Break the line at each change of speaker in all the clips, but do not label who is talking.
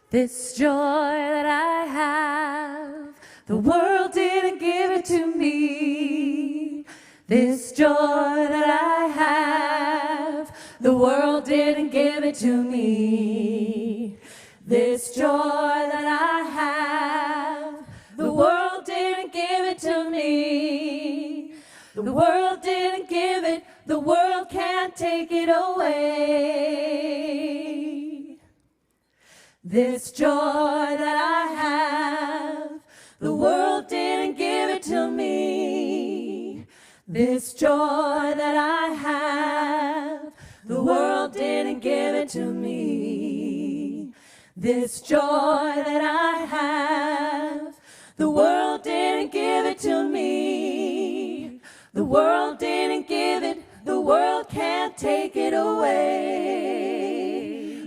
This joy that I have, the world didn't give it to me. This joy that I have, the world didn't give it to me. This joy that I have, the world didn't give it to me. The world didn't give it, the world can't take it away. This joy that I have, the world didn't give it to me. This joy that I have, the world didn't give it to me. This joy that I have, the world didn't give it to me. The world didn't give it, the world can't take it away.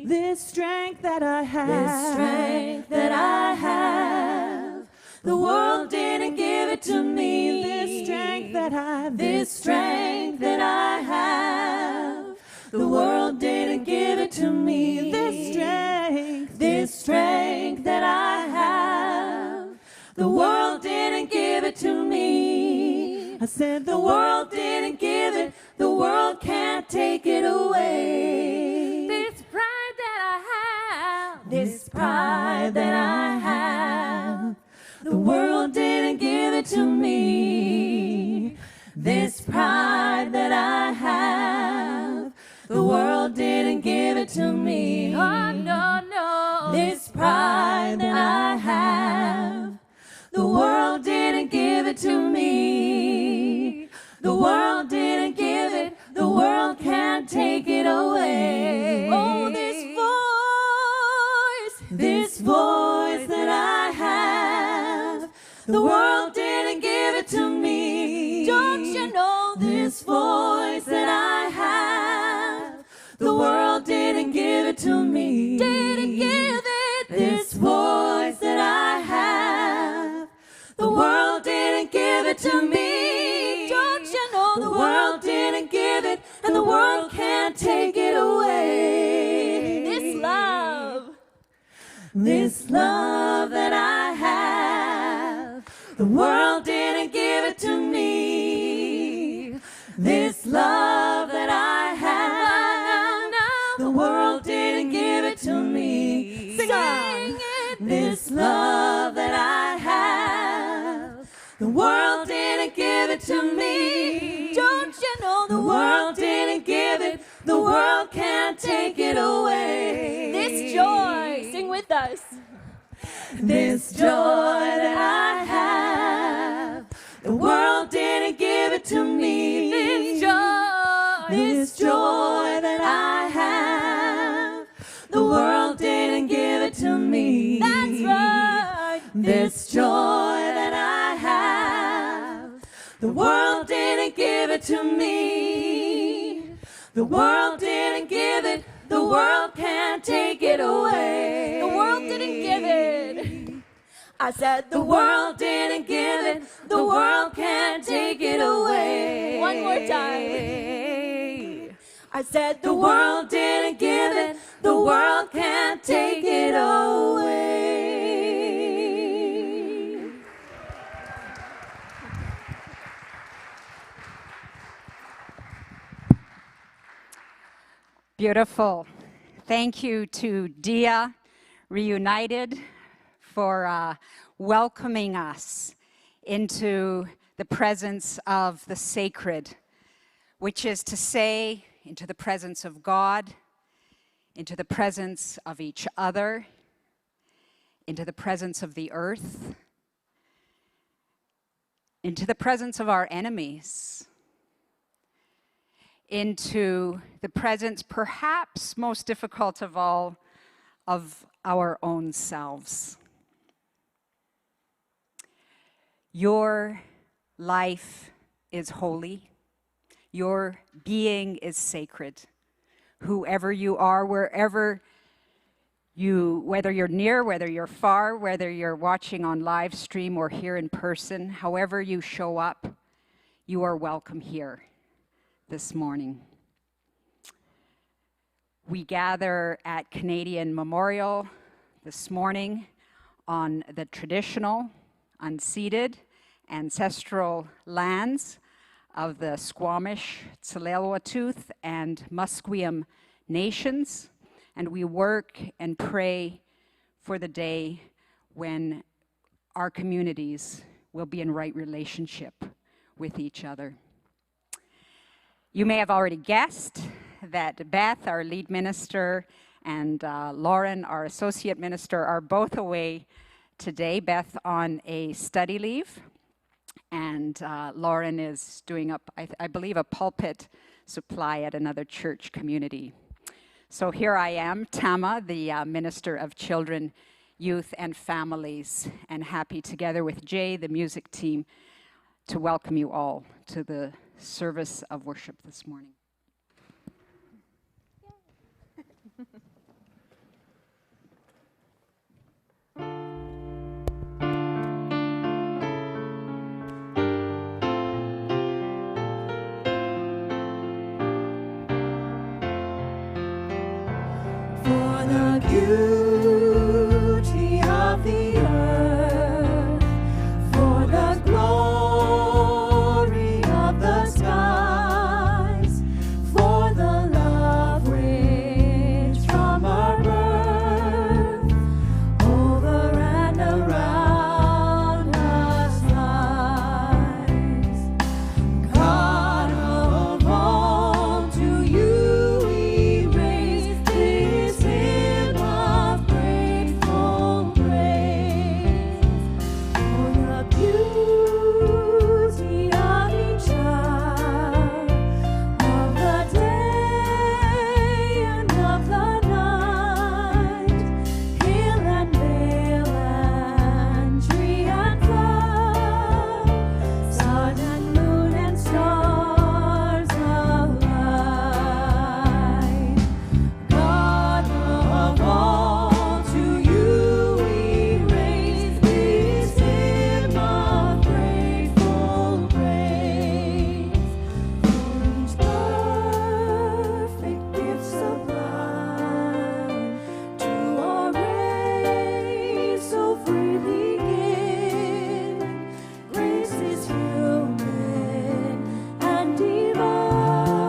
This strength that I have,
this strength that I have, the world didn't give it to me.
This strength that I have,
this strength that I have, the world didn't give it to me.
This
strength that I have, the world didn't give it to me.
I said
the world didn't give it, the world can't take it away. This pride that I have, this pride that I have, the world didn't give it to me. This pride that I have, the world didn't give it to me. Oh, no, no. This pride that I have, the world didn't give it to me. The world didn't give it, the world can't take it away. Oh, this voice that I have, the world didn't give it to me. Don't you know this voice that I have, the world didn't give it to me. Didn't give it. This voice that I have, the world didn't give it to me. Don't you know the world didn't give it, and the world can't take it away. This love that I have, the world didn't give it to me. This love that I have, the world didn't give it to me. Sing it. This love that I have, the world didn't give it to me. Don't you know the world didn't give it, the world can't take it away. This joy, sing with us. This joy that I have, the world didn't give it to me. This joy that I have, the world didn't give it to me. That's right. This joy that I have, the world didn't give it to me. The world didn't give it, the world can't take it away. The world didn't give it. I said the world didn't give it, the world can't take it away. One more time. I said the world didn't give it, the world can't take it away.
Beautiful. Thank you to Dia Reunited for welcoming us into the presence of the sacred, which is to say, into the presence of God, into the presence of each other, into the presence of the earth, into the presence of our enemies, into the presence, perhaps most difficult of all, of our own selves. Your life is holy. Your being is sacred. Whoever you are, wherever you, whether you're near, whether you're far, whether you're watching on live stream or here in person, however you show up, you are welcome here this morning. We gather at Canadian Memorial this morning on the traditional, unceded, ancestral lands of the Squamish, Tsleil-Waututh, and Musqueam nations, and we work and pray for the day when our communities will be in right relationship with each other. You may have already guessed that Beth, our lead minister, and Lauren, our associate minister, are both away today. Beth on a study leave, and Lauren is doing up, I believe, a pulpit supply at another church community. So here I am, Tama, the Minister of Children, Youth, and Families, and happy together with Jay, the music team, to welcome you all to the service of worship this morning.
For the beauty of the earth, for the glory of the skies, for the love which from our birth over and around us lies. God of all, to you we raise this hymn of grateful praise. For the beauty of each hour, of the day and of the night, hill and vale and tree and flower, sun and moon and stars align. God of all, to you we raise this hymn of grateful praise. For each perfect gift sublime to our race so freely given, grace is human and divine,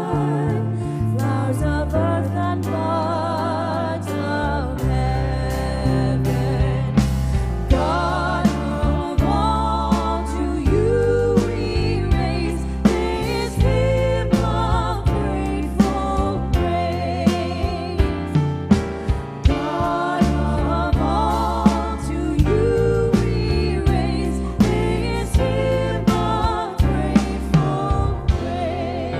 flowers of earth and buds of heaven. God of all, to you we raise this hymn of grateful praise. God of all, to you we raise this hymn of grateful praise.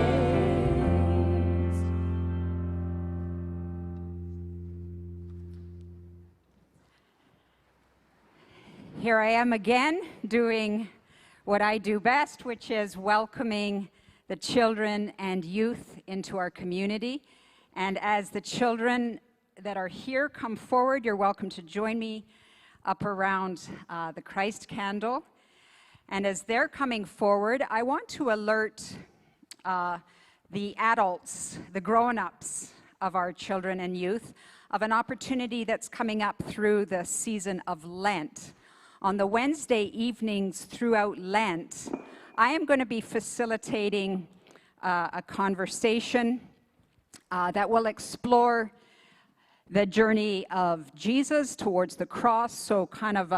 Here I am again doing what I do best, which is welcoming the children and youth into our community. And as the children that are here come forward, you're welcome to join me up around the Christ candle. And as they're coming forward, I want to alert the adults, the grown-ups of our children and youth, of an opportunity that's coming up through the season of Lent. On the Wednesday evenings throughout Lent, I am going to be facilitating a conversation that will explore the journey of Jesus towards the cross, so kind of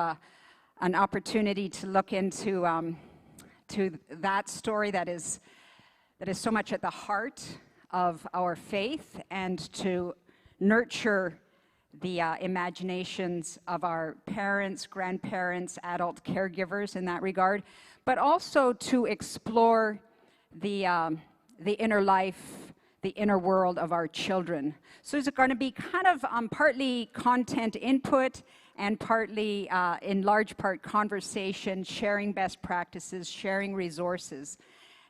an opportunity to look into to that story that is so much at the heart of our faith, and to nurture the imaginations of our parents, grandparents, adult caregivers in that regard, but also to explore the inner life, the inner world of our children. So it's going to be kind of partly content input and partly, in large part, conversation, sharing best practices, sharing resources.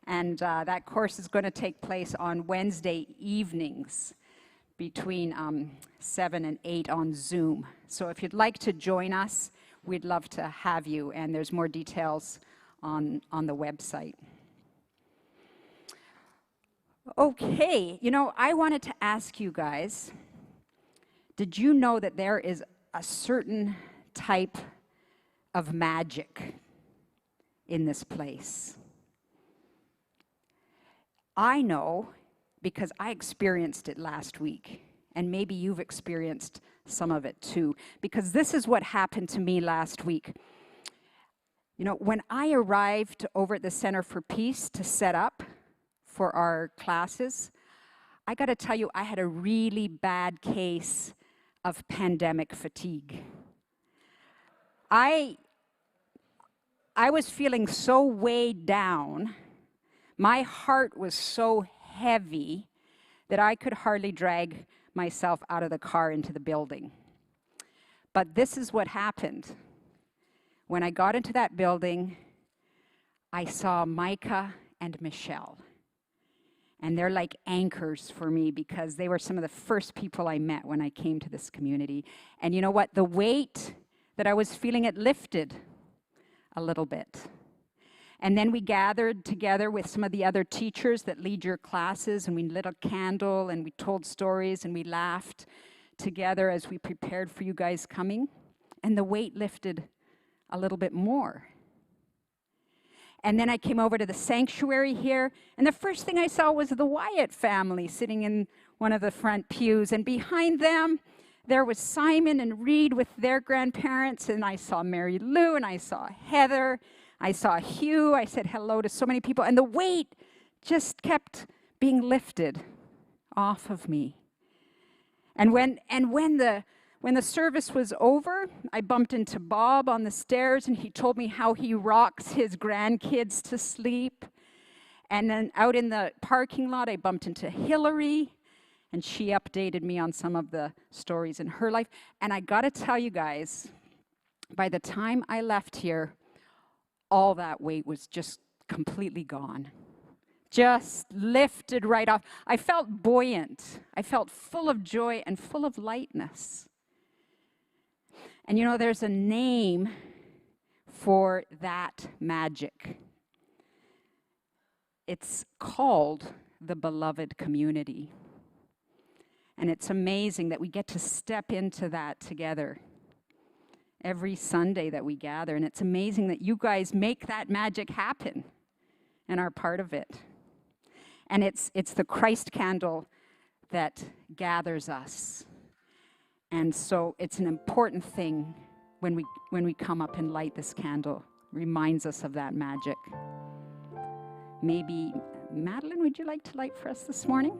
And that course is going to take place on Wednesday evenings between 7 and 8 on Zoom. So if you'd like to join us, we'd love to have you, and there's more details on the website. Okay, I wanted to ask you guys, did you know that there is a certain type of magic in this place. I know because I experienced it last week, and maybe you've experienced some of it too, because this is what happened to me last week. You know, when I arrived over at the Center for Peace to set up for our classes, I got to tell you, I had a really bad case of pandemic fatigue. I was feeling so weighed down, my heart was so heavy that I could hardly drag myself out of the car into the building. But this is what happened. When I got into that building, I saw Micah and Michelle. And they're like anchors for me because they were some of the first people I met when I came to this community. And you know what? The weight that I was feeling, it lifted a little bit. And then we gathered together with some of the other teachers that lead your classes, and we lit a candle, and we told stories, and we laughed together as we prepared for you guys coming. And the weight lifted a little bit more. And then I came over to the sanctuary here, and the first thing I saw was the Wyatt family sitting in one of the front pews, and behind them, there was Simon and Reed with their grandparents, and I saw Mary Lou, and I saw Heather, I saw Hugh, I said hello to so many people, and the weight just kept being lifted off of me. And when the service was over, I bumped into Bob on the stairs, and he told me how he rocks his grandkids to sleep. And then out in the parking lot, I bumped into Hillary, and she updated me on some of the stories in her life. And I got to tell you guys, by the time I left here, all that weight was just completely gone. Just lifted right off. I felt buoyant. I felt full of joy and full of lightness. And you know, there's a name for that magic. It's called the beloved community. And it's amazing that we get to step into that together every Sunday that we gather. And it's amazing that you guys make that magic happen and are part of it. And it's the Christ candle that gathers us. And so it's an important thing when we come up and light this candle. Reminds us of that magic. Maybe, Madeline, would you like to light for us this morning?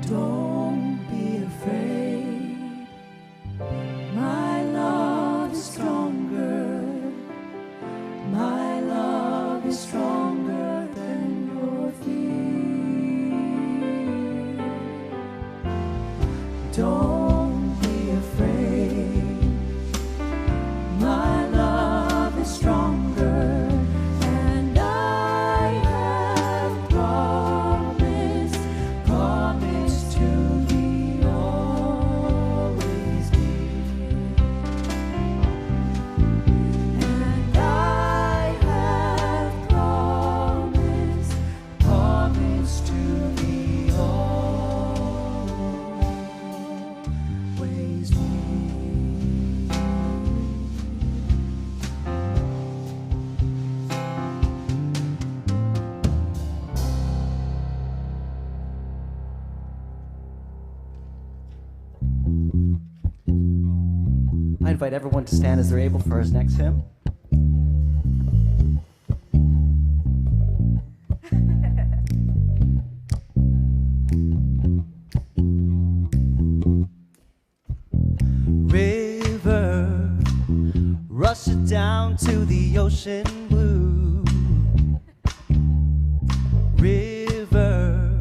Don't be afraid. My love is stronger. My love is stronger than your fear. Don't be afraid. My love is stronger. And I have promised to be always near. And I have promised to be always near.
I invite everyone to stand as they're able for his next hymn. River, rush it down to the ocean blue. River,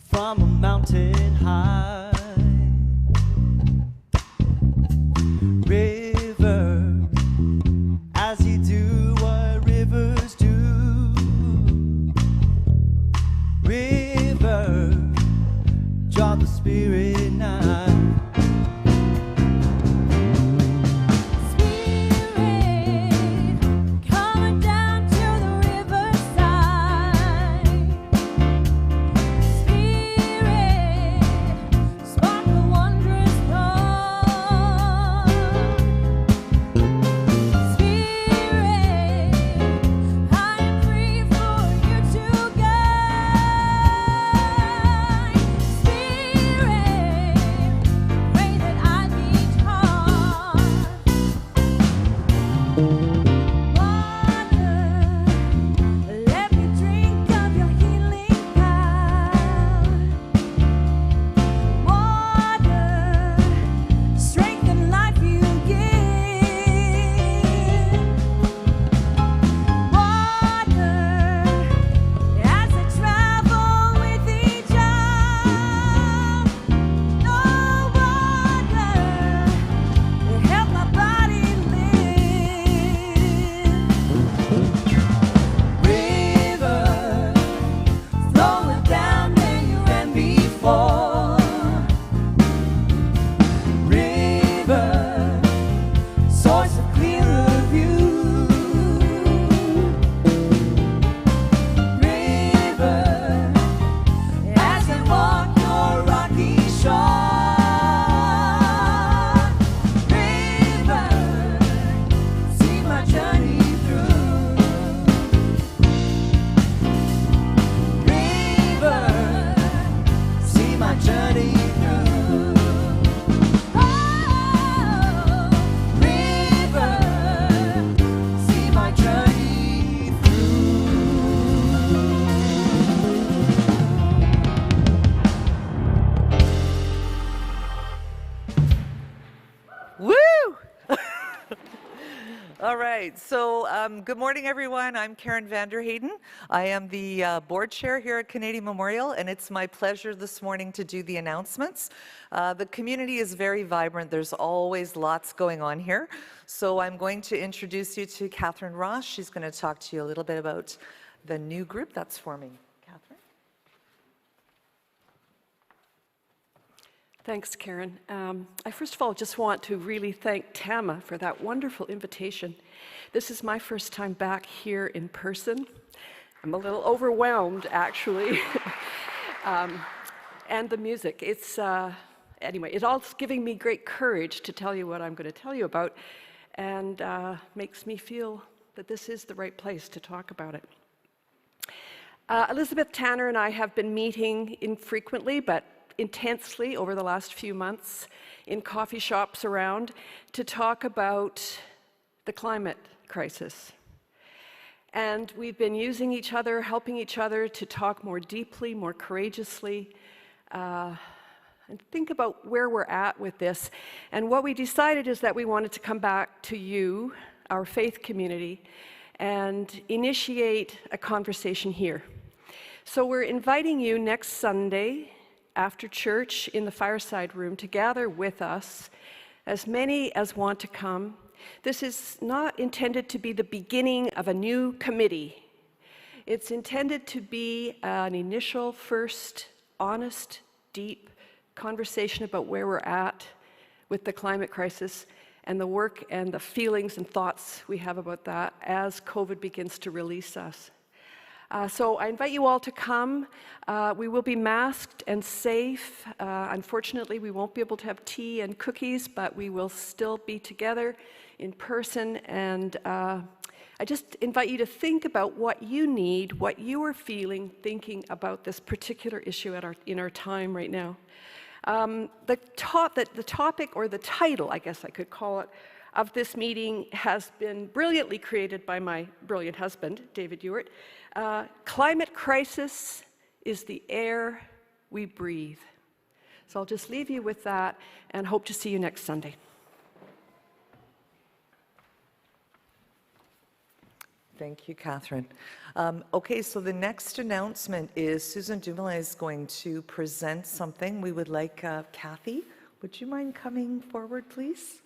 from a mountain high. River, as you do what rivers do. River, draw the spirit nigh.
Spirit, coming down to the riverside. Spirit, spark a wondrous thought. Spirit, I am free for you to guide. Spirit, pray that I be taught. Water, let me drink of your healing power. Water, strength and life you give. Water, as I travel with each hour. No water, to help my body live. River, flowing down where you ran before. River, source of clearer view. River, as I walk your rocky shore. River, see my journey through. River, see my journey through. Oh, river, see my journey
Woo! All right, so good morning, everyone. I'm Karen Vanderheyden. I am the board chair here at Canadian Memorial, and it's my pleasure this morning to do the announcements. The community is very vibrant. There's always lots going on here. So I'm going to introduce you to Catherine Ross. She's going to talk to you a little bit about the new group that's forming. Catherine?
Thanks, Karen. I first of all just want to really thank Tama for that wonderful invitation. This is my first time back here in person. I'm a little overwhelmed, actually. And the music, anyway, it's all giving me great courage to tell you what I'm going to tell you about, and makes me feel that this is the right place to talk about it. Elizabeth Tanner and I have been meeting infrequently, but intensely over the last few months in coffee shops around to talk about the climate crisis. And we've been using each other, helping each other to talk more deeply, more courageously and think about where we're at with this. And what we decided is that we wanted to come back to you, our faith community, and initiate a conversation here. So we're inviting you next Sunday after church in the fireside room to gather with us, as many as want to come. This is not intended to be the beginning of a new committee. It's intended to be an initial, first, honest, deep conversation about where we're at with the climate crisis and the work and the feelings and thoughts we have about that as COVID begins to release us. So I invite you all to come. We will be masked and safe. Unfortunately, we won't be able to have tea and cookies, but we will still be together in person. And I just invite you to think about what you need, what you are feeling, thinking about this particular issue in our time right now. The topic, or the title, I guess I could call it, of this meeting has been brilliantly created by my brilliant husband, David Ewart. Climate crisis is the air we breathe. So I'll just leave you with that and hope to see you next Sunday.
Thank you, Catherine. Okay, so the next announcement is Susan Dumoulin is going to present something. We would like Kathy, would you mind coming forward, please?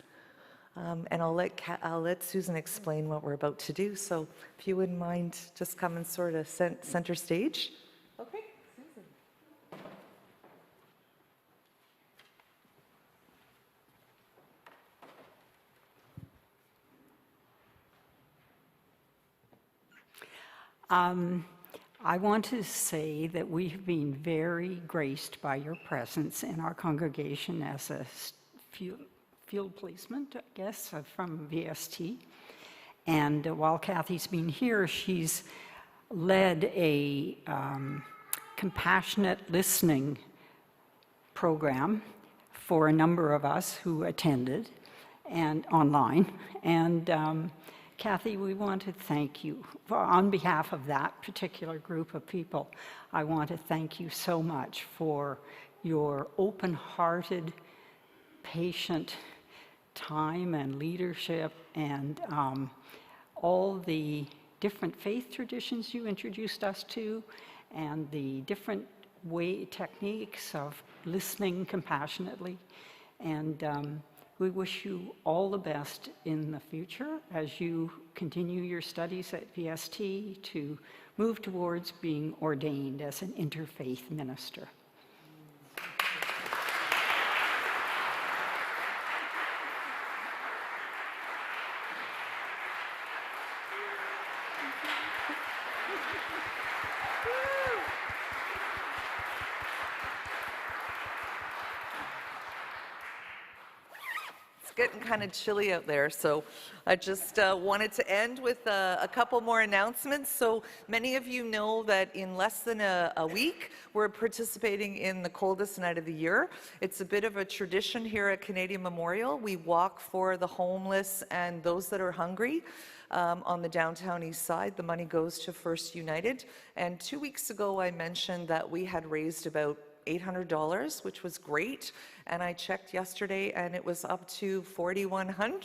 And I'll let Susan explain what we're about to do. So if you wouldn't mind just come and sort of center stage. Okay, Susan.
I want to say that we have been very graced by your presence in our congregation as a field placement, I guess, from VST. And while Kathy's been here, she's led a compassionate listening program for a number of us who attended and online. And Kathy, we want to thank you. On behalf of that particular group of people, I want to thank you so much for your open-hearted, patient time and leadership, and all the different faith traditions you introduced us to, and the different techniques of listening compassionately. And we wish you all the best in the future as you continue your studies at VST to move towards being ordained as an interfaith minister.
Getting kind of chilly out there, so I just wanted to end with a couple more announcements. So many of you know that in less than a week we're participating in the coldest night of the year. It's a bit of a tradition here at Canadian Memorial. We walk for the homeless and those that are hungry on the downtown east side. The money goes to First United, and 2 weeks ago I mentioned that we had raised about $800, which was great, and I checked yesterday and it was up to $4,100.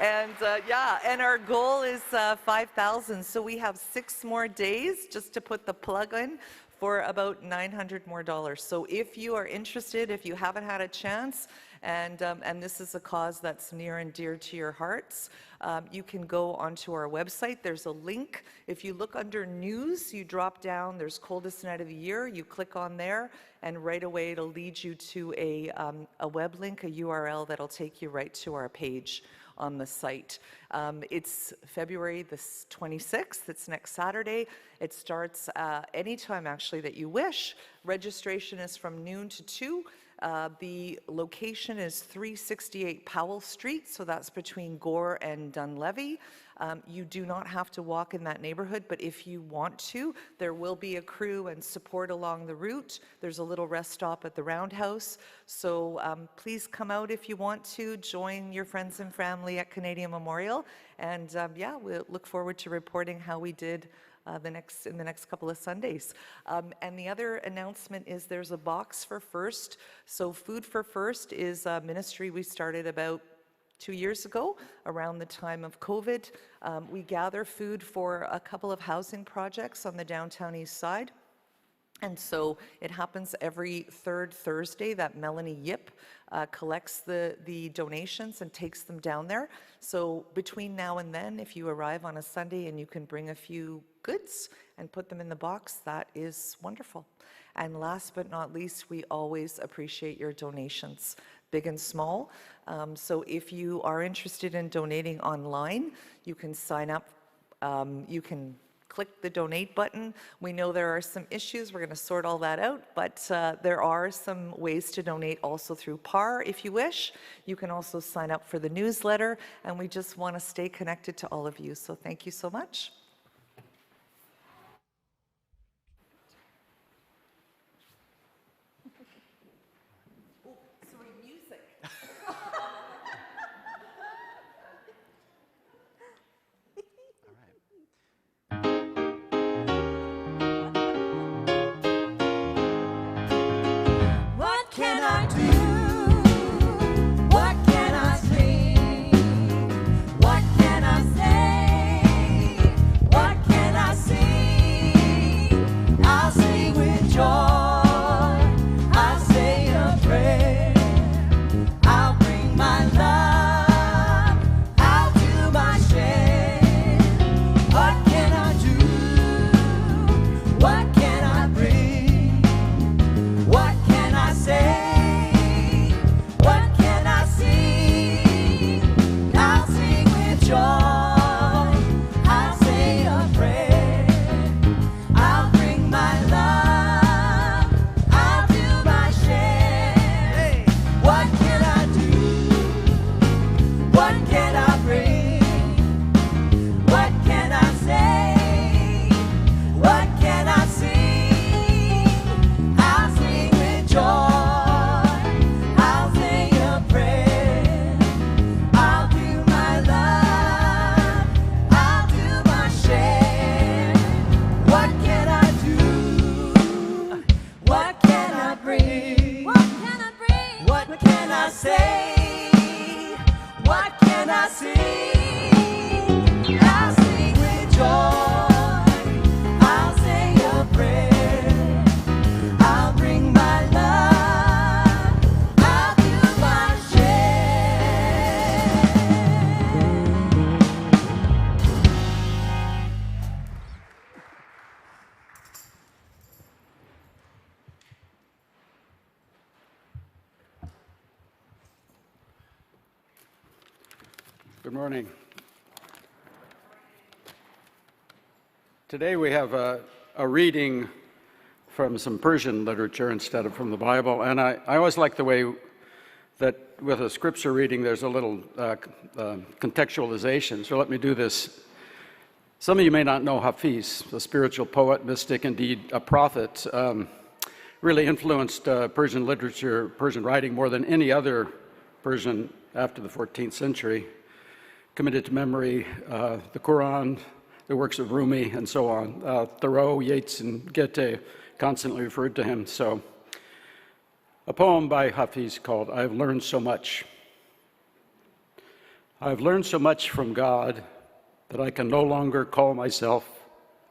And yeah, and our goal is 5,000, so we have 6 more days just to put the plug in for about $900 more. So if you are interested, if you haven't had a chance, and this is a cause that's near and dear to your hearts, you can go onto our website. There's a link. If you look under news, you drop down, there's coldest night of the year, you click on there, and right away it'll lead you to a web link, a URL that'll take you right to our page on the site. It's February the 26th, it's next Saturday. It starts anytime actually that you wish. Registration is from noon to 2. The location is 368 Powell Street, so that's between Gore and Dunlevy. You do not have to walk in that neighborhood, but if you want to, there will be a crew and support along the route. There's a little rest stop at the Roundhouse, so please come out if you want to. Join your friends and family at Canadian Memorial, and yeah, we'll look forward to reporting how we did in the next couple of Sundays. And the other announcement is there's a box for First. So Food for First is a ministry we started about 2 years ago, around the time of COVID. We gather food for a couple of housing projects on the downtown east side. And so it happens every third Thursday that Melanie Yip collects the donations and takes them down there. So between now and then, if you arrive on a Sunday and you can bring a few goods and put them in the box, that is wonderful. And last but not least, we always appreciate your donations, big and small. So if you are interested in donating online, you can sign up. You can click the donate button. We know there are some issues. We're going to sort all that out, but there are some ways to donate also through PAR if you wish. You can also sign up for the newsletter, and we just want to stay connected to all of you. So thank you so much.
What can I do? What can I sing? What can I say? What can I sing? I'll sing with joy. I'll say a prayer. I'll bring my love. I'll do my share. What can I do? What can I bring? What can I say? What can I sing? I'll sing with joy. I'll say a prayer. I'll bring my love. I'll do my share. What can I do? What can I bring? What can I say? What can I sing? I'll sing with joy. I'll say a prayer. I'll do my love. I'll do my share. What can I do? What can I bring? What can I bring? What can I say? What can I sing? I'll sing with joy. I'll say a prayer. I'll bring my love. I'll do my share.
Good morning. Today we have a reading from some Persian literature instead of from the Bible, and I always like the way that with a scripture reading there's a little contextualization, so let me do this. Some of you may not know Hafiz, a spiritual poet, mystic, indeed a prophet, really influenced Persian literature, Persian writing more than any other Persian after the 14th century. Committed to memory the Quran, the works of Rumi, and so on. Thoreau, Yeats, and Goethe constantly referred to him. So, a poem by Hafiz called "I've Learned So Much." I've learned so much from God that I can no longer call myself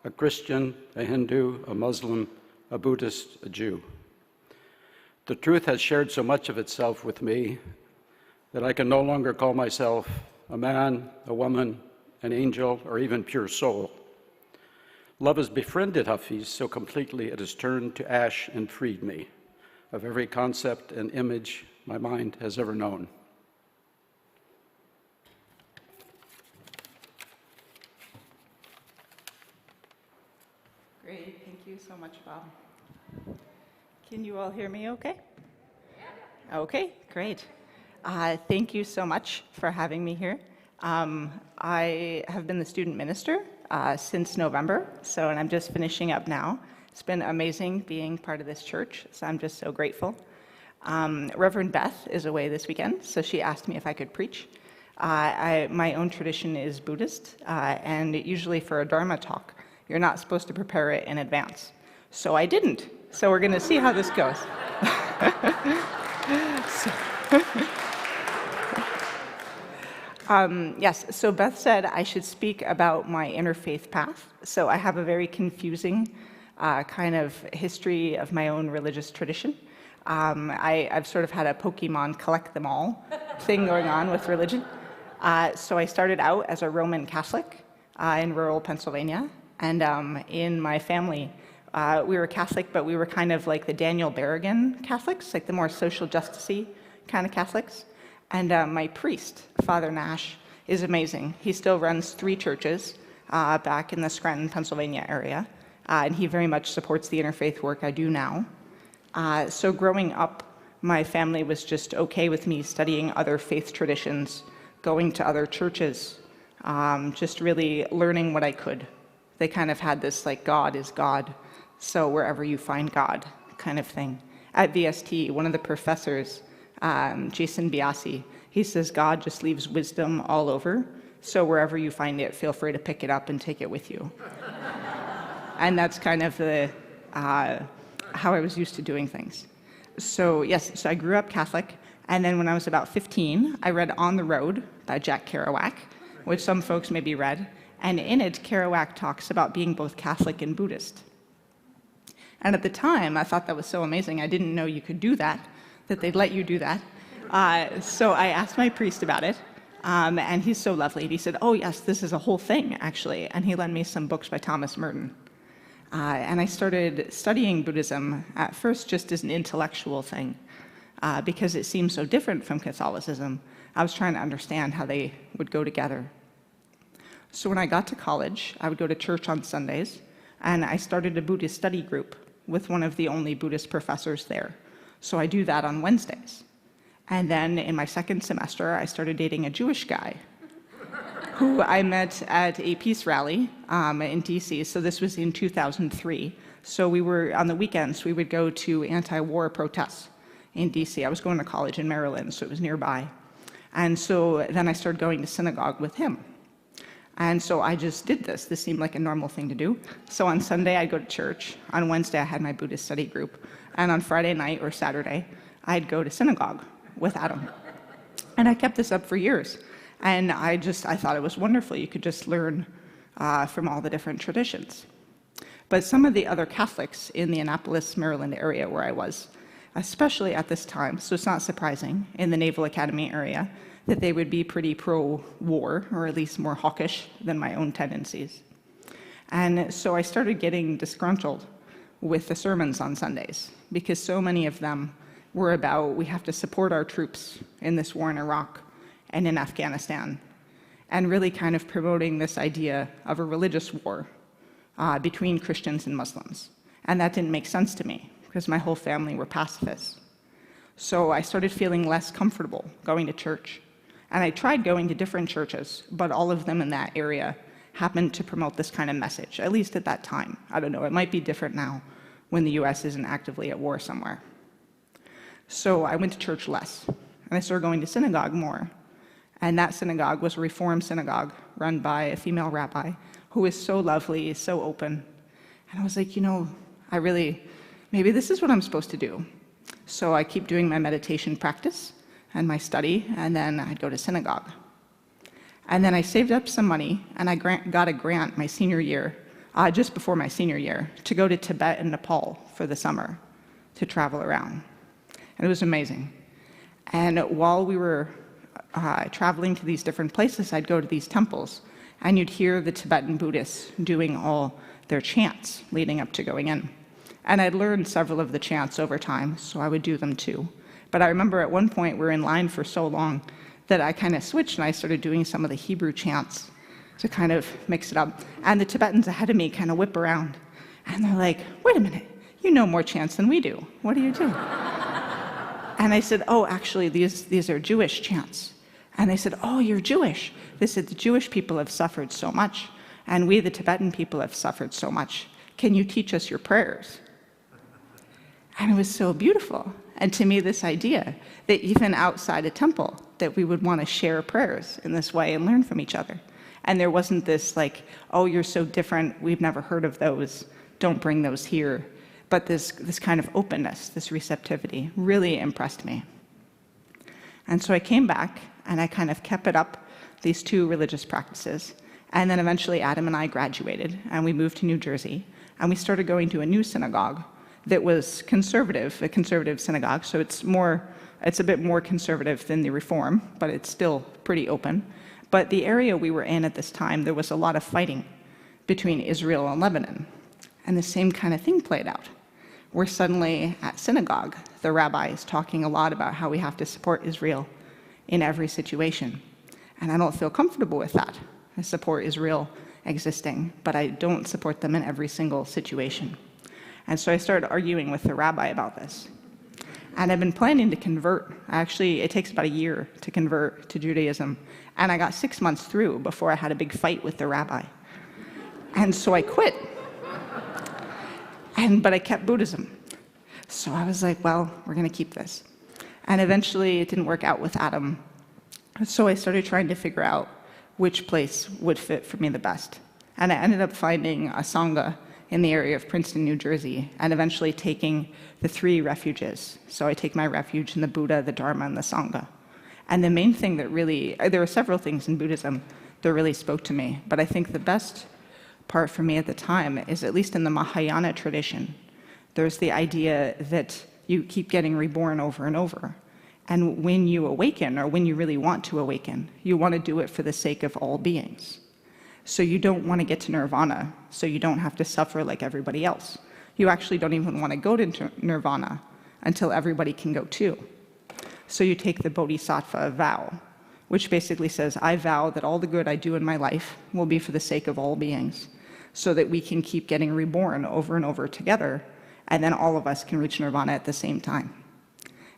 a Christian, a Hindu, a Muslim, a Buddhist, a Jew. The truth has shared so much of itself with me that I can no longer call myself a man, a woman, an angel, or even pure soul. Love has befriended Hafiz so completely it has turned to ash and freed me of every concept and image my mind has ever known.
Great, thank you so much, Bob. Can you all hear me okay? Yeah. Okay, great. Thank you so much for having me here. I have been the student minister since November, and I'm just finishing up now. It's been amazing being part of this church, so I'm just so grateful. Reverend Beth is away this weekend, so she asked me if I could preach. My own tradition is Buddhist, and usually for a Dharma talk, You're not supposed to prepare it in advance. So I didn't. So we're going to see how this goes. Yes, so Beth said I should speak about my interfaith path. So I have a very confusing kind of history of my own religious tradition. I've sort of had a Pokemon collect them all thing going on with religion. So I started out as a Roman Catholic in rural Pennsylvania. And in my family, we were Catholic, but we were kind of like the Daniel Berrigan Catholics, like the more social justice-y kind of Catholics. And my priest, Father Nash, is amazing. He still runs 3 churches back in the Scranton, Pennsylvania area, and he very much supports the interfaith work I do now. So growing up, my family was just okay with me studying other faith traditions, going to other churches, just really learning what I could. They kind of had this like, God is God, so wherever you find God kind of thing. At VST, one of the professors, Jason Biasi, he says God just leaves wisdom all over, so wherever you find it, feel free to pick it up and take it with you. And that's kind of the how I was used to doing things. So yes, so I grew up Catholic, and then when I was about 15, I read On the Road by Jack Kerouac, which some folks maybe read, and in it, Kerouac talks about being both Catholic and Buddhist. And at the time, I thought that was so amazing. I didn't know you could do that they'd let you do that. So I asked my priest about it, and he's so lovely. He said, oh yes, this is a whole thing, actually. And he lent me some books by Thomas Merton. And I started studying Buddhism at first just as an intellectual thing, because it seemed so different from Catholicism. I was trying to understand how they would go together. So when I got to college, I would go to church on Sundays, and I started a Buddhist study group with one of the only Buddhist professors there. So I do that on Wednesdays. And then in my second semester, I started dating a Jewish guy who I met at a peace rally in DC. So this was in 2003. So we were, on the weekends, we would go to anti-war protests in DC. I was going to college in Maryland, so it was nearby. And so then I started going to synagogue with him. And so I just did this. This seemed like a normal thing to do. So on Sunday, I'd go to church. On Wednesday, I had my Buddhist study group. And on Friday night or Saturday, I'd go to synagogue with Adam. And I kept this up for years. And I thought it was wonderful. You could just learn from all the different traditions. But some of the other Catholics in the Annapolis, Maryland area where I was, especially at this time, so it's not surprising, in the Naval Academy area, that they would be pretty pro-war, or at least more hawkish than my own tendencies. And so I started getting disgruntled with the sermons on Sundays, because so many of them were about, we have to support our troops in this war in Iraq and in Afghanistan, and really kind of promoting this idea of a religious war between Christians and Muslims. And that didn't make sense to me, because my whole family were pacifists. So I started feeling less comfortable going to church. And I tried going to different churches, but all of them in that area happened to promote this kind of message, at least at that time. I don't know, it might be different now when the US isn't actively at war somewhere. So I went to church less, and I started going to synagogue more. And that synagogue was a Reform synagogue run by a female rabbi who was so lovely, so open. And I was like, maybe this is what I'm supposed to do. So I keep doing my meditation practice and my study, and then I'd go to synagogue. And then I saved up some money, and I got a grant my senior year, just before my senior year, to go to Tibet and Nepal for the summer to travel around. And it was amazing. And while we were traveling to these different places, I'd go to these temples, and you'd hear the Tibetan Buddhists doing all their chants leading up to going in. And I'd learned several of the chants over time, so I would do them too. But I remember at one point we were in line for so long that I kind of switched and I started doing some of the Hebrew chants to kind of mix it up. And the Tibetans ahead of me kind of whip around, and they're like, wait a minute, you know more chants than we do. What do you do? And I said, oh, actually, these are Jewish chants. And they said, oh, you're Jewish. They said, the Jewish people have suffered so much, and we, the Tibetan people, have suffered so much. Can you teach us your prayers? And it was so beautiful. And to me, this idea that even outside a temple, that we would want to share prayers in this way and learn from each other. And there wasn't this like, oh, you're so different, we've never heard of those, don't bring those here. But this kind of openness, this receptivity, really impressed me. And so I came back, and I kind of kept it up, these two religious practices. And then eventually Adam and I graduated, and we moved to New Jersey, and we started going to a new synagogue that was conservative, a conservative synagogue, so it's a bit more conservative than the Reform, but it's still pretty open. But the area we were in at this time, there was a lot of fighting between Israel and Lebanon. And the same kind of thing played out, where suddenly at synagogue, the rabbi is talking a lot about how we have to support Israel in every situation. And I don't feel comfortable with that. I support Israel existing, but I don't support them in every single situation. And so I started arguing with the rabbi about this. And I've been planning to convert. Actually, it takes about a year to convert to Judaism. And I got 6 months through before I had a big fight with the rabbi. And so I quit. But I kept Buddhism. So I was like, well, we're going to keep this. And eventually it didn't work out with Adam. So I started trying to figure out which place would fit for me the best. And I ended up finding a Sangha in the area of Princeton, New Jersey, and eventually taking the 3 refuges. So I take my refuge in the Buddha, the Dharma, and the Sangha. And the main thing that really, there were several things in Buddhism that really spoke to me, but I think the best part for me at the time is, at least in the Mahayana tradition, there's the idea that you keep getting reborn over and over. And when you awaken, or when you really want to awaken, you want to do it for the sake of all beings. So you don't want to get to nirvana, so you don't have to suffer like everybody else. You actually don't even want to go to nirvana until everybody can go too. So you take the bodhisattva vow, which basically says, I vow that all the good I do in my life will be for the sake of all beings, so that we can keep getting reborn over and over together, and then all of us can reach nirvana at the same time.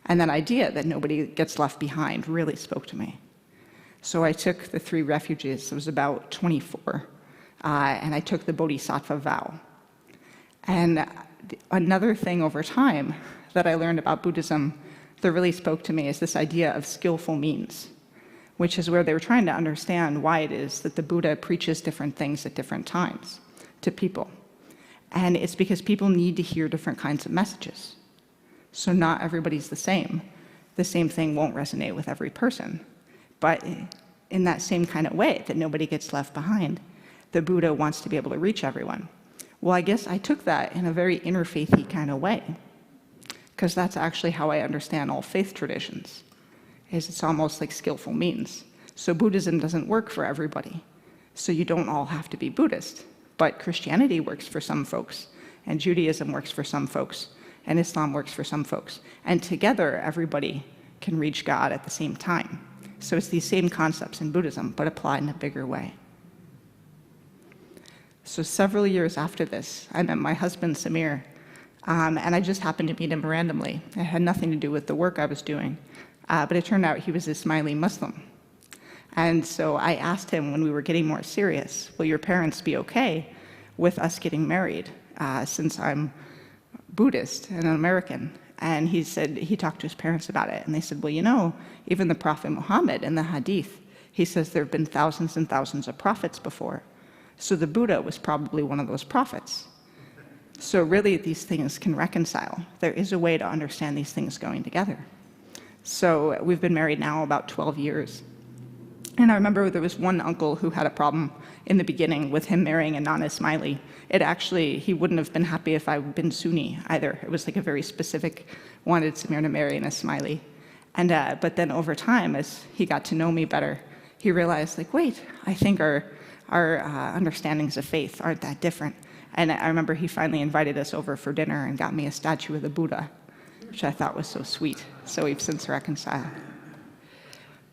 And that idea that nobody gets left behind really spoke to me. So I took the 3 refuges, it was about 24, and I took the bodhisattva vow. And another thing over time that I learned about Buddhism that really spoke to me is this idea of skillful means, which is where they were trying to understand why it is that the Buddha preaches different things at different times to people. And it's because people need to hear different kinds of messages. So not everybody's the same. The same thing won't resonate with every person. But in that same kind of way, that nobody gets left behind, the Buddha wants to be able to reach everyone. Well, I guess I took that in a very interfaithy kind of way, because that's actually how I understand all faith traditions, is it's almost like skillful means. So Buddhism doesn't work for everybody. So you don't all have to be Buddhist. But Christianity works for some folks, and Judaism works for some folks, and Islam works for some folks. And together, everybody can reach God at the same time. So it's these same concepts in Buddhism, but applied in a bigger way. So several years after this, I met my husband, Samir, and I just happened to meet him randomly. It had nothing to do with the work I was doing, but it turned out he was a Ismaili Muslim. And so I asked him when we were getting more serious, will your parents be okay with us getting married, since I'm Buddhist and an American? And he said, he talked to his parents about it, and they said, well, you know, even the Prophet Muhammad in the Hadith, he says there have been thousands and thousands of prophets before. So the Buddha was probably one of those prophets. So really, these things can reconcile. There is a way to understand these things going together. So we've been married now about 12 years. And I remember there was one uncle who had a problem in the beginning with him marrying a non-Ismaili. He wouldn't have been happy if I'd been Sunni either. It was like a very specific, wanted Samir to marry an Ismaili. And, but then over time, as he got to know me better, he realized, like, wait, I think our understandings of faith aren't that different. And I remember he finally invited us over for dinner and got me a statue of the Buddha, which I thought was so sweet. So we've since reconciled.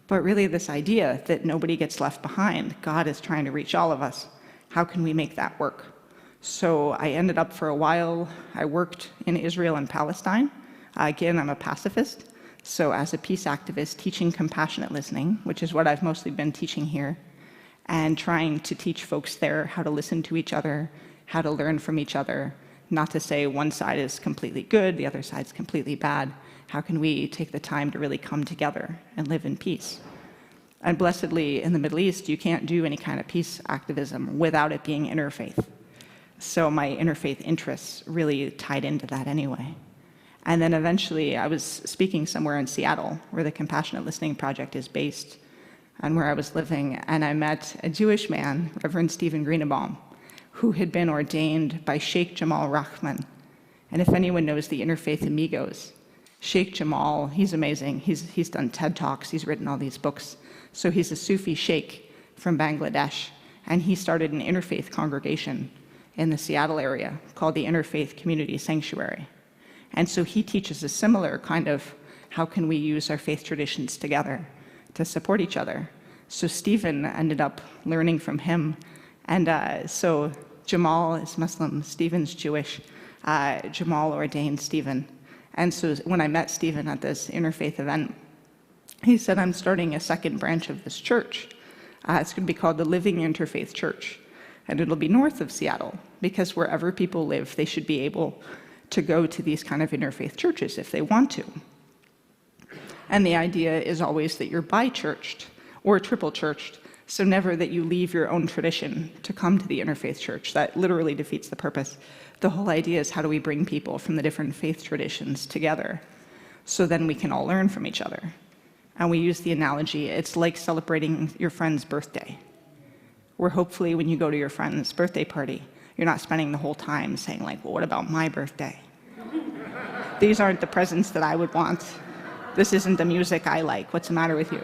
But really this idea that nobody gets left behind, God is trying to reach all of us. How can we make that work? So I ended up for a while, I worked in Israel and Palestine. Again, I'm a pacifist. So as a peace activist, teaching compassionate listening, which is what I've mostly been teaching here, and trying to teach folks there how to listen to each other, how to learn from each other, not to say one side is completely good, the other side's completely bad. How can we take the time to really come together and live in peace? And blessedly, in the Middle East, you can't do any kind of peace activism without it being interfaith. So my interfaith interests really tied into that anyway. And then eventually, I was speaking somewhere in Seattle, where the Compassionate Listening Project is based, and where I was living, and I met a Jewish man, Reverend Stephen Greenebaum, who had been ordained by Sheikh Jamal Rahman. And if anyone knows the Interfaith Amigos, Sheikh Jamal, he's amazing. He's done TED Talks, he's written all these books. So he's a Sufi sheikh from Bangladesh, and he started an interfaith congregation in the Seattle area called the Interfaith Community Sanctuary. And so he teaches a similar kind of how can we use our faith traditions together to support each other. So Stephen ended up learning from him. And so Jamal is Muslim, Stephen's Jewish. Jamal ordained Stephen. And so when I met Stephen at this interfaith event, he said, I'm starting a second branch of this church. It's going to be called the Living Interfaith Church. And it'll be north of Seattle, because wherever people live, they should be able to go to these kind of interfaith churches if they want to. And the idea is always that you're bi-churched or triple-churched, so never that you leave your own tradition to come to the interfaith church. That literally defeats the purpose. The whole idea is how do we bring people from the different faith traditions together so then we can all learn from each other. And we use the analogy, it's like celebrating your friend's birthday, where hopefully when you go to your friend's birthday party, you're not spending the whole time saying like, well, what about my birthday? These aren't the presents that I would want. This isn't the music I like. What's the matter with you?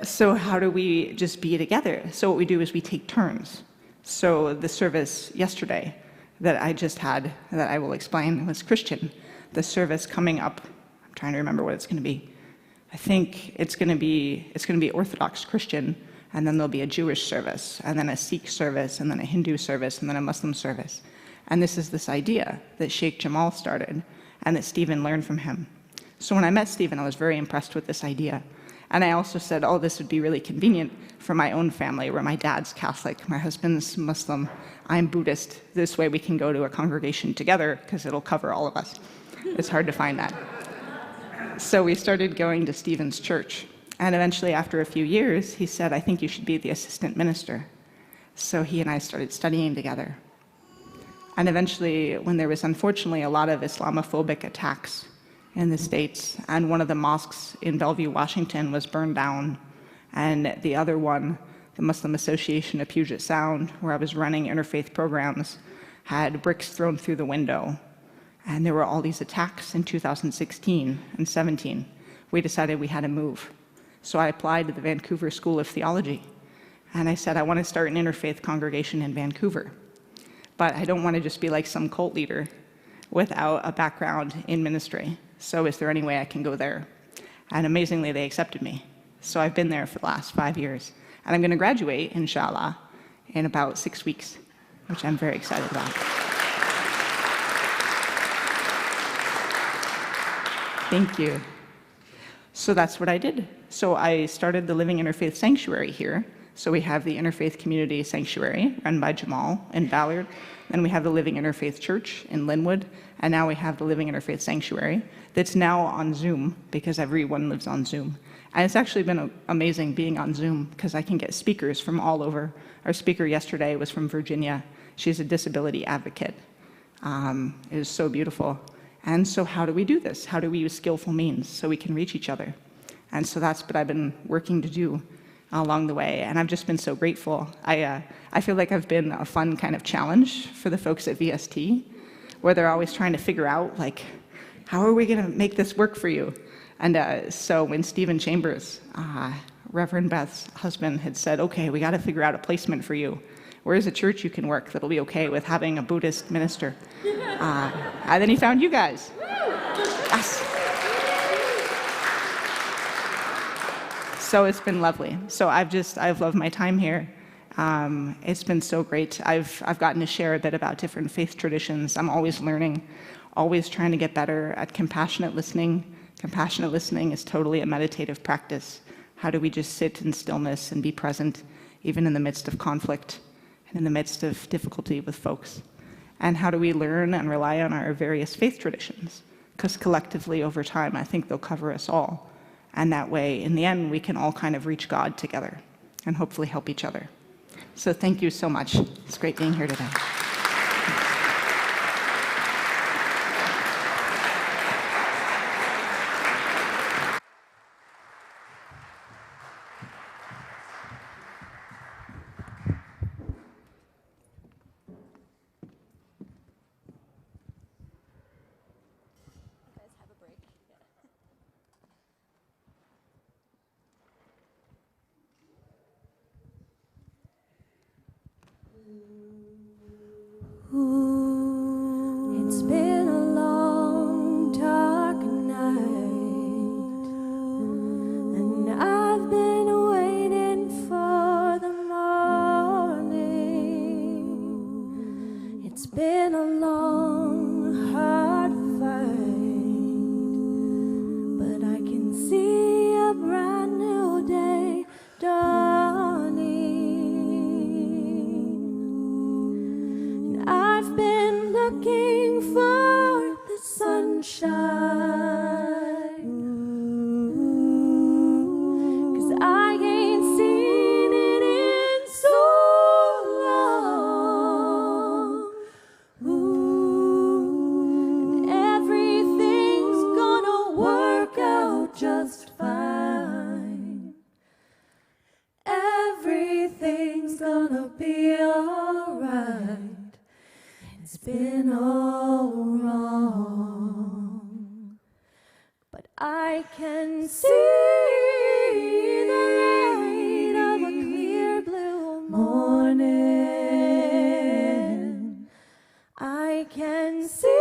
So how do we just be together? So what we do is we take turns. So the service yesterday that I just had, that I will explain, was Christian. The service coming up, I'm trying to remember what it's going to be. I think it's going to be Orthodox Christian, and then there'll be a Jewish service, and then a Sikh service, and then a Hindu service, and then a Muslim service. And this is this idea that Sheikh Jamal started, and that Stephen learned from him. So when I met Stephen, I was very impressed with this idea. And I also said, oh, this would be really convenient for my own family, where my dad's Catholic, my husband's Muslim, I'm Buddhist. This way we can go to a congregation together, because it'll cover all of us. It's hard to find that. So we started going to Stephen's church. And eventually, after a few years, he said, I think you should be the assistant minister. So he and I started studying together. And eventually, when there was unfortunately a lot of Islamophobic attacks in the States, and one of the mosques in Bellevue, Washington was burned down, and the other one, the Muslim Association of Puget Sound, where I was running interfaith programs, had bricks thrown through the window. And there were all these attacks in 2016 and 17. We decided we had to move. So I applied to the Vancouver School of Theology, and I said, I want to start an interfaith congregation in Vancouver. But I don't want to just be like some cult leader without a background in ministry. So is there any way I can go there? And amazingly, they accepted me. So I've been there for the last 5 years. And I'm going to graduate, inshallah, in about 6 weeks, which I'm very excited about. Thank you. So that's what I did. So I started the Living Interfaith Sanctuary here. So we have the Interfaith Community Sanctuary, run by Jamal in Ballard. Then we have the Living Interfaith Church in Linwood. And now we have the Living Interfaith Sanctuary that's now on Zoom, because everyone lives on Zoom. And it's actually been amazing being on Zoom, because I can get speakers from all over. Our speaker yesterday was from Virginia. She's a disability advocate. It was so beautiful. And so how do we do this? How do we use skillful means so we can reach each other? And so that's what I've been working to do along the way, and I've just been so grateful. I feel like I've been a fun kind of challenge for the folks at VST, where they're always trying to figure out, like, how are we going to make this work for you? And so when Stephen Chambers, Reverend Beth's husband, had said, okay, we got to figure out a placement for you. Where's a church you can work that'll be okay with having a Buddhist minister? And then he found you guys. Yes. So it's been lovely. So I've loved my time here. It's been so great. I've gotten to share a bit about different faith traditions. I'm always learning, always trying to get better at compassionate listening. Compassionate listening is totally a meditative practice. How do we just sit in stillness and be present, even in the midst of conflict and in the midst of difficulty with folks? And how do we learn and rely on our various faith traditions? Because collectively, over time, I think they'll cover us all. And that way, in the end, we can all kind of reach God together and hopefully help each other. So thank you so much. It's great being here today.
It's been a long, dark night, and I've been waiting for the morning. It's been a long, hard fight, but I can see a brand new day dawning. I've been looking for the sunshine, 'cause I ain't seen it in so long. And everything's gonna work out just fine. Everything's gonna be alright. It's been all wrong, but I can see the light of a clear blue morning. I can see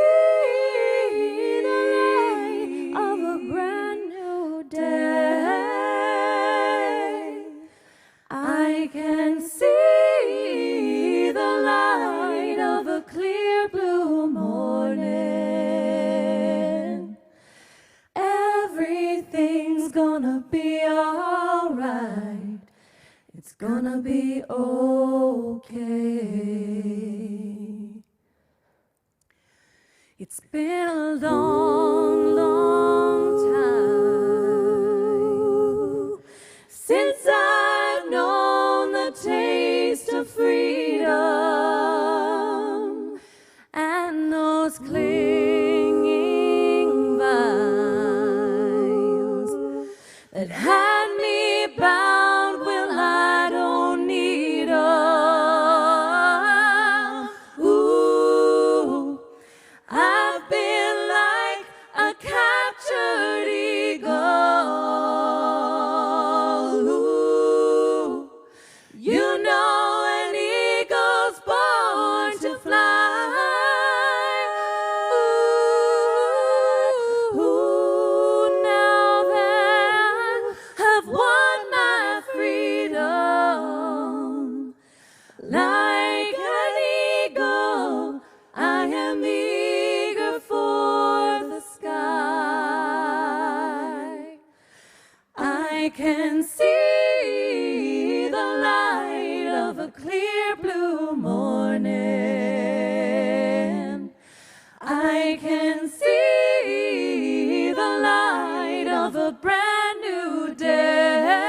the light of a brand new day. I can see the light of a clear blue morning. Everything's gonna be alright. It's gonna be okay. It's been a long, long time since I've known the taste of freedom and those clinging vines that had me bound. Well, I don't need 'em. Ooh, I've been like a captured eagle. Ooh, you know an eagle's born to fly. Ooh, now that I've won my freedom, like an eagle, I am eager for the sky. I can see the light of a clear blue morning. I can see the light of a brand new day.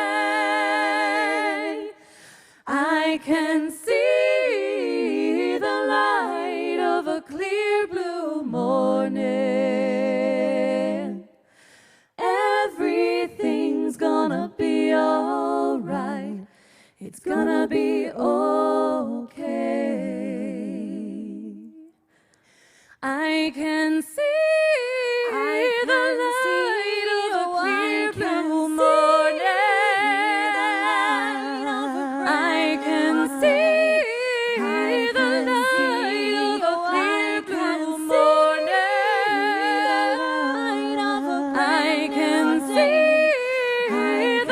I can see the light of a clear blue morning. Everything's gonna be alright. It's gonna be okay. I can see the light of a clear blue morning. I can see the light of a clear blue morning. I can see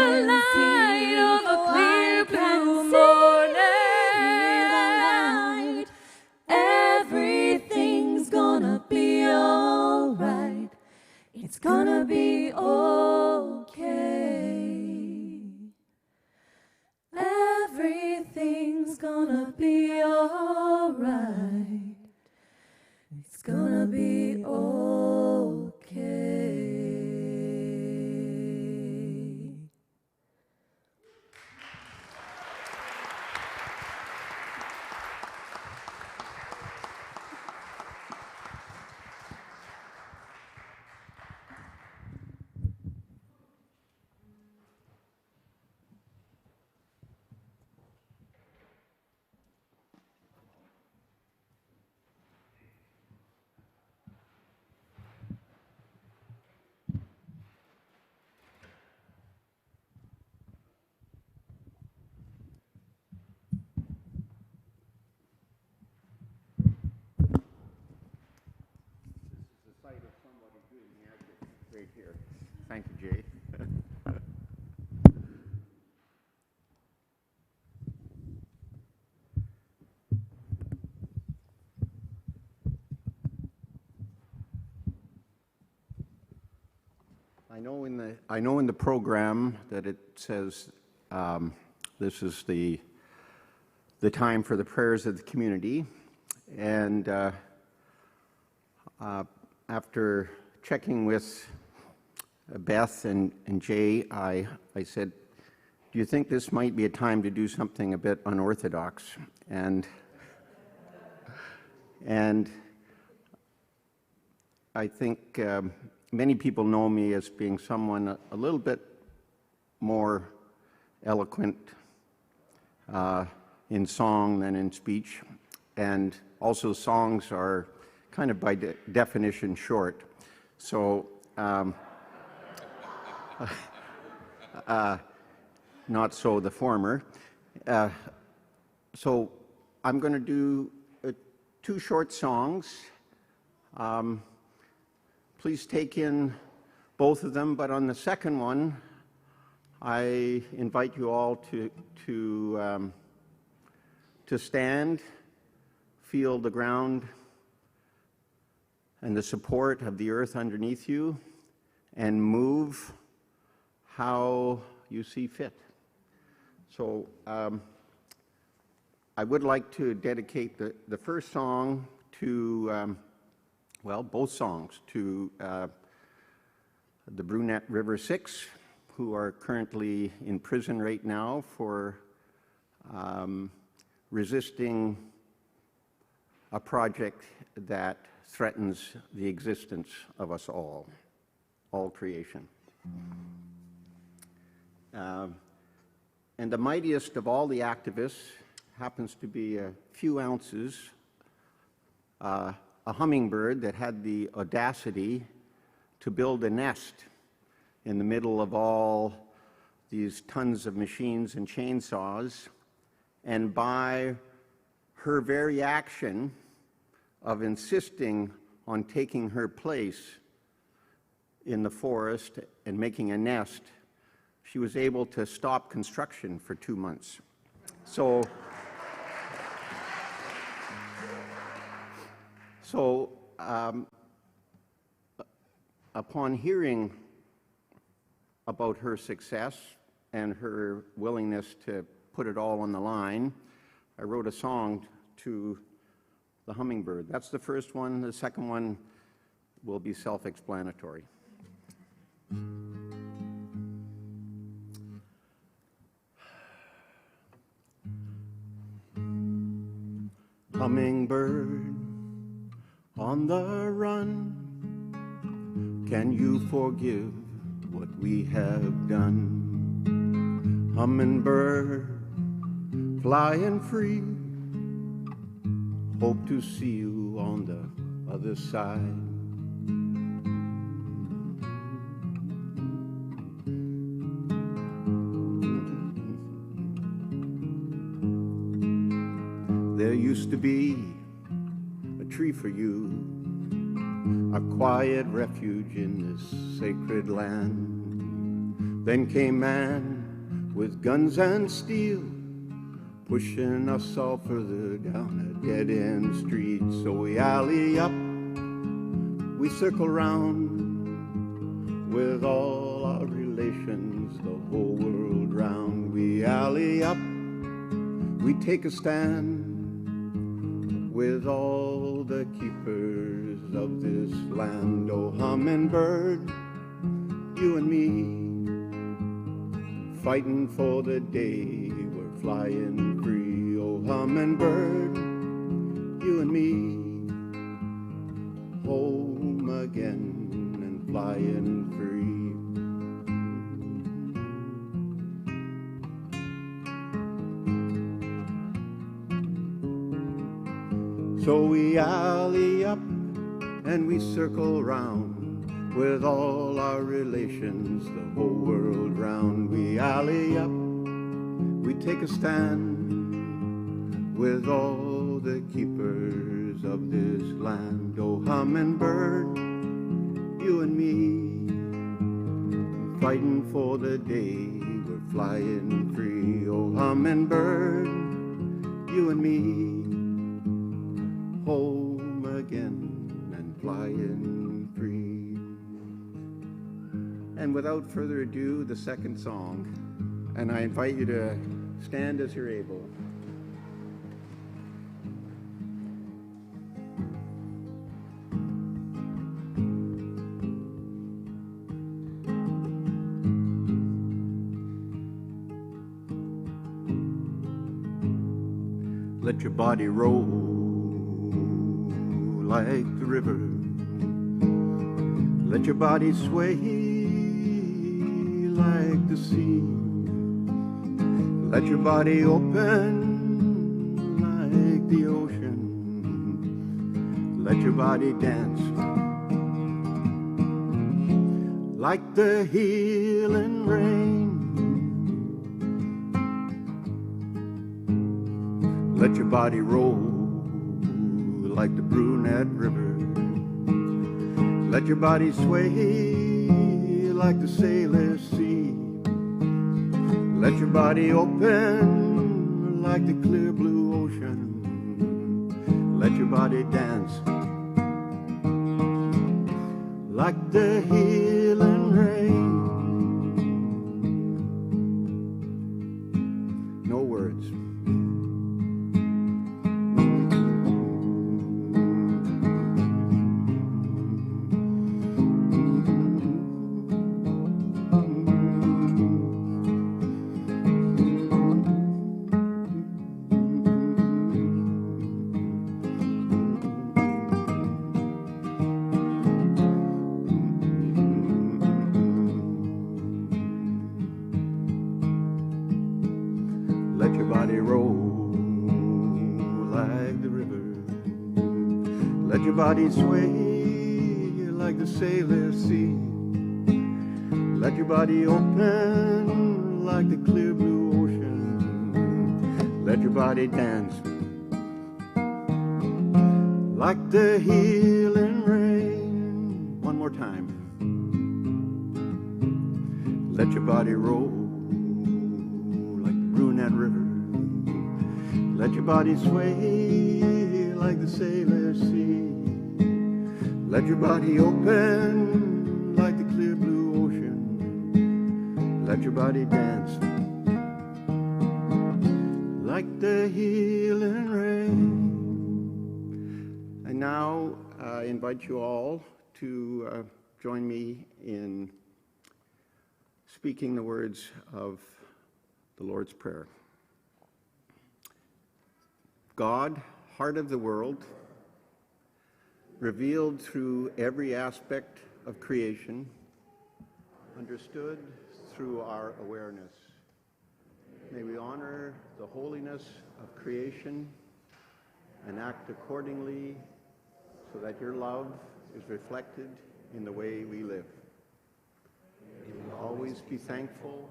the light of a clear blue morning. Everything's gonna be alright. It's gonna be okay. Everything's gonna be alright. It's gonna be okay.
Right here. Thank you, Jay. I know in the program that it says this is the time for the prayers of the community, and after checking with Beth and Jay, I said, do you think this might be a time to do something a bit unorthodox? And I think many people know me as being someone a little bit more eloquent in song than in speech, and also songs are kind of by definition short. So not so the former. So I'm going to do 2 short songs. Please take in both of them, but on the second one, I invite you all to stand, feel the ground and the support of the earth underneath you, and move how you see fit. So I would like to dedicate the first song to, well, both songs, to the Brunette River Six, who are currently in prison right now for resisting a project that threatens the existence of us all creation. And the mightiest of all the activists happens to be a few ounces, a hummingbird that had the audacity to build a nest in the middle of all these tons of machines and chainsaws, and by her very action of insisting on taking her place in the forest and making a nest, she was able to stop construction for 2 months. So upon hearing about her success and her willingness to put it all on the line, I wrote a song to the hummingbird. That's the first one. The second one will be self-explanatory. Hummingbird on the run, can you forgive what we have done? Hummingbird flying free, hope to see you on the other side. There used to be a tree for you, a quiet refuge in this sacred land. Then came man with guns and steel, pushing us all further down a dead-end street. So we alley up, we circle round, with all our relations, the whole world round. We alley up, we take a stand, with all the keepers of this land. Oh, hummingbird, you and me, fighting for the day we're flying free. Oh, hummingbird, you and me, home again and flying free. So we alley up and we circle round, with all our relations, the whole world round. We alley up, we take a stand, with all the keepers of this land. Oh, hummingbird, you and me, fighting for the day we're flying free. Oh, hummingbird, you and me, home again and flying free. And without further ado, the second song. And I invite you to stand as you're able. Let your body roll like the river. Let your body sway like the sea. Let your body open like the ocean. Let your body dance like the healing rain. Let your body roll like the brunette river. Let your body sway like the sailor's sea. Let your body open like the clear blue ocean. Let your body dance like the healing rain. No words. Body sway like the sailor's sea. Let your body open like the clear blue ocean. Let your body dance like the healing rain. One more time. Let your body roll like the brunette river. Let your body sway like the sailor's sea. Let your body open like the clear blue ocean. Let your body dance like the healing rain. And now I invite you all to join me in speaking the words of the Lord's Prayer. God, heart of the world, revealed through every aspect of creation, understood through our awareness. May we honor the holiness of creation and act accordingly so that your love is reflected in the way we live. May we always be thankful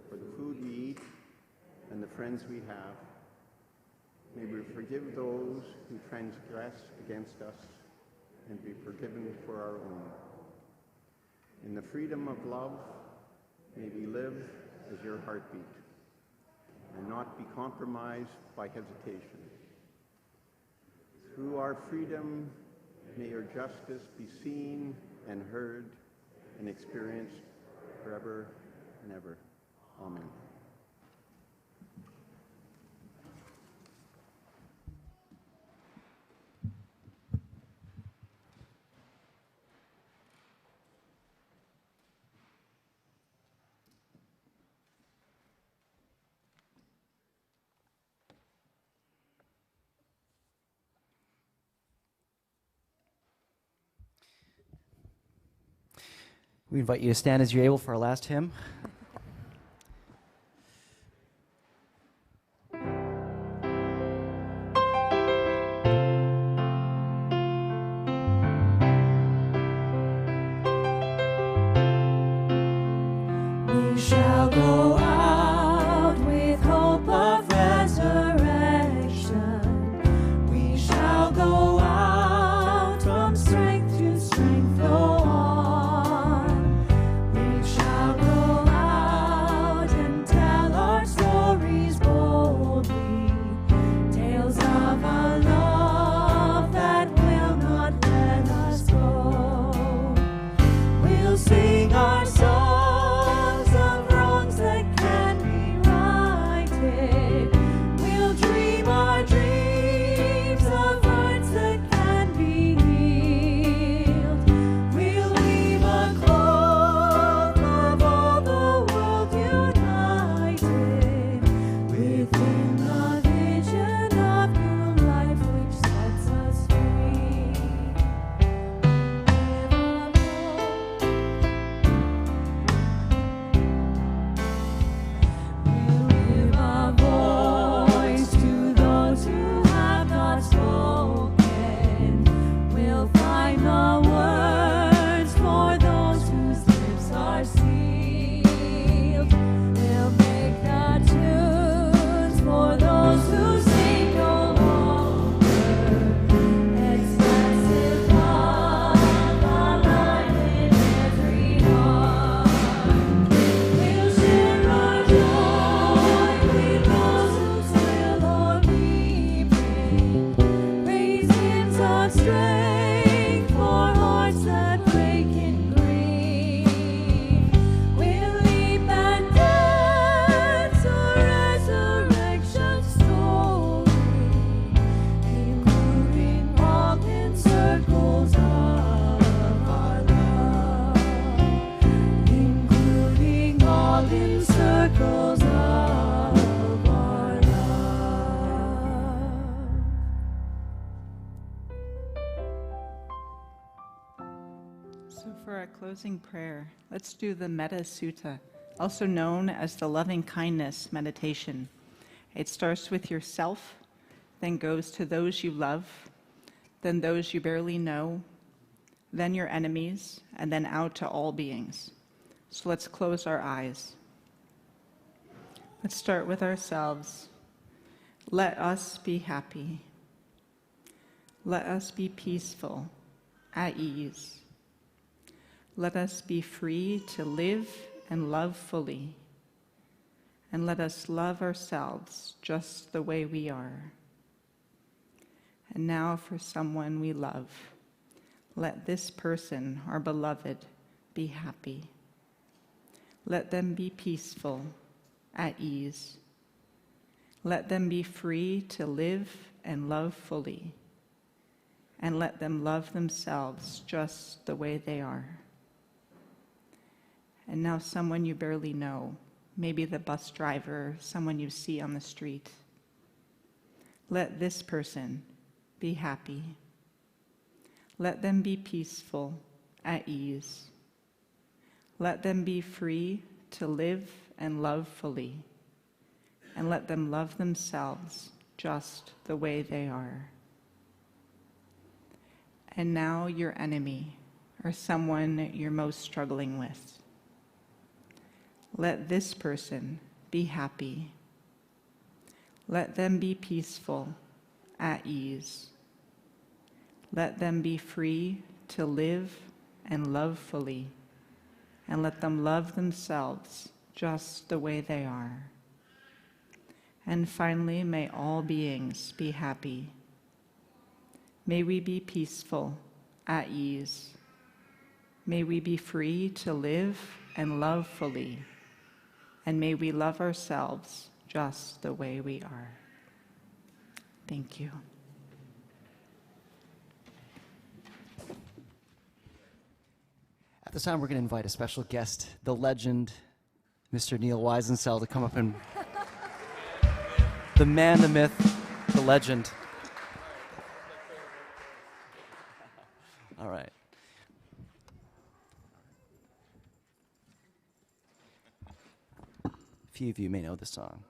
for the food we eat and the friends we have. May we forgive those who transgress against us and be forgiven for our own. In the freedom of love, may we live as your heartbeat and not be compromised by hesitation. Through our freedom, may your justice be seen and heard and experienced forever and ever. Amen.
We invite you to stand as you're able for our last hymn.
We shall go out with hope of resurrection. We shall go out from strength to strength, go on. We shall go
for our closing prayer, let's do the Metta Sutta, also known as the Lovingkindness meditation. It starts with yourself, then goes to those you love, then those you barely know, then your enemies, and then out to all beings. So let's close our eyes. Let's start with ourselves. Let us be happy. Let us be peaceful, at ease. Let us be free to live and love fully. And let us love ourselves just the way we are. And now for someone we love, let this person, our beloved, be happy. Let them be peaceful, at ease. Let them be free to live and love fully. And let them love themselves just the way they are. And now someone you barely know, maybe the bus driver, someone you see on the street. Let this person be happy. Let them be peaceful, at ease. Let them be free to live and love fully. And let them love themselves just the way they are. And now your enemy, or someone you're most struggling with. Let this person be happy. Let them be peaceful, at ease. Let them be free to live and love fully, and let them love themselves just the way they are. And finally, may all beings be happy. May we be peaceful, at ease. May we be free to live and love fully, and may we love ourselves just the way we are. Thank you.
At this time, we're going to invite a special guest, the legend, Mr. Neil Weisensell, to come up and the man, the myth, the legend. All right. A few of you may know the song.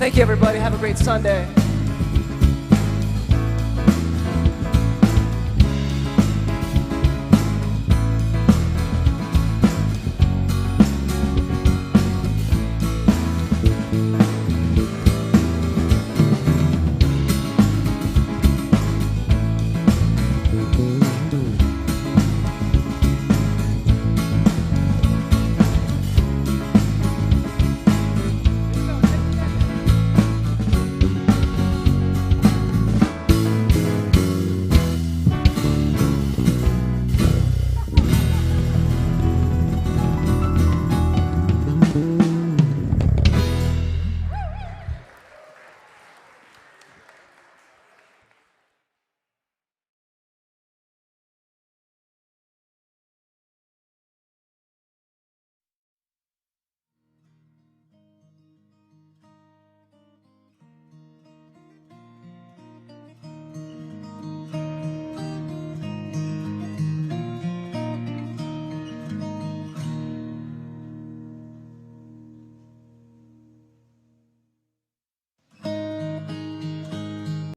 Thank you, everybody. Have a great Sunday.